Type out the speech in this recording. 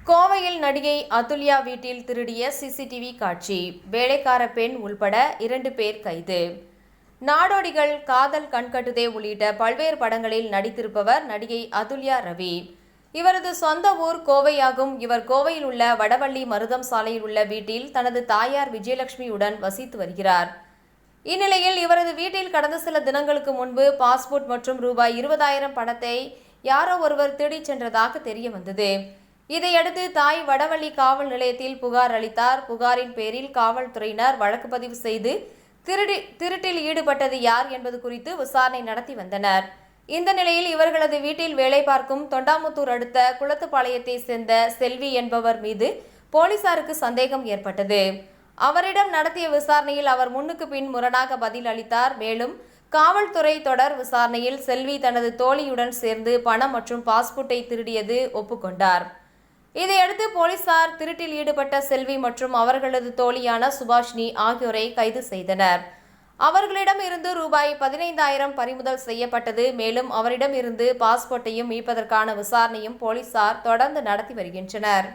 கோவையில் நடிகை அதுல்யா வீட்டில் திருடிய சிசிடிவி காட்சி. வேலைக்கார பெண் உள்பட 2 பேர் கைது. நாடோடிகள், காதல் கண்கட்டுதே உள்ளிட்ட பல்வேறு படங்களில் நடித்திருப்பவர் நடிகை அதுல்யா ரவி. இவரது சொந்த ஊர் கோவையாகும். இவர் கோவையில் உள்ள வடவள்ளி மருதம் சாலையில் உள்ள வீட்டில் தனது தாயார் விஜயலட்சுமியுடன் வசித்து வருகிறார். இந்நிலையில் இவரது வீட்டில் கடந்த சில தினங்களுக்கு முன்பு பாஸ்போர்ட் மற்றும் ரூபாய் 20,000 பணத்தை யாரோ ஒருவர் திருடிச் சென்றதாக தெரிய வந்தது. இதையடுத்து தாய் வடவள்ளி காவல் நிலையத்தில் புகார் அளித்தார். புகாரின் பேரில் காவல்துறையினர் வழக்கு பதிவு செய்து திருட்டில் ஈடுபட்டது யார் என்பது குறித்து விசாரணை நடத்தி வந்தனர். இந்த நிலையில் இவர்களது வீட்டில் வேலை பார்க்கும் தொண்டாமுத்தூர் அடுத்த குளத்துப்பாளையத்தை சேர்ந்த செல்வி என்பவர் மீது போலீசாருக்கு சந்தேகம் ஏற்பட்டது. அவரிடம் நடத்திய விசாரணையில் அவர் முன்னுக்கு பின் முரணாக பதில் அளித்தார். மேலும் காவல்துறை தொடர் விசாரணையில் செல்வி தனது தோழியுடன் சேர்ந்து பணம் மற்றும் பாஸ்போர்ட்டை திருடியது ஒப்புக்கொண்டார். இதையடுத்து போலீசார் திருட்டில் ஈடுபட்ட செல்வி மற்றும் அவர்களது தோழியான சுபாஷினி ஆகியோரை கைது செய்தனர். அவர்களிடம் இருந்து ரூபாய் 15,000 பறிமுதல் செய்யப்பட்டது. மேலும் அவரிடம் இருந்து பாஸ்போர்ட்டையும் மீட்பதற்கான விசாரணையும் போலீசார் தொடர்ந்து நடத்தி வருகின்றனர்.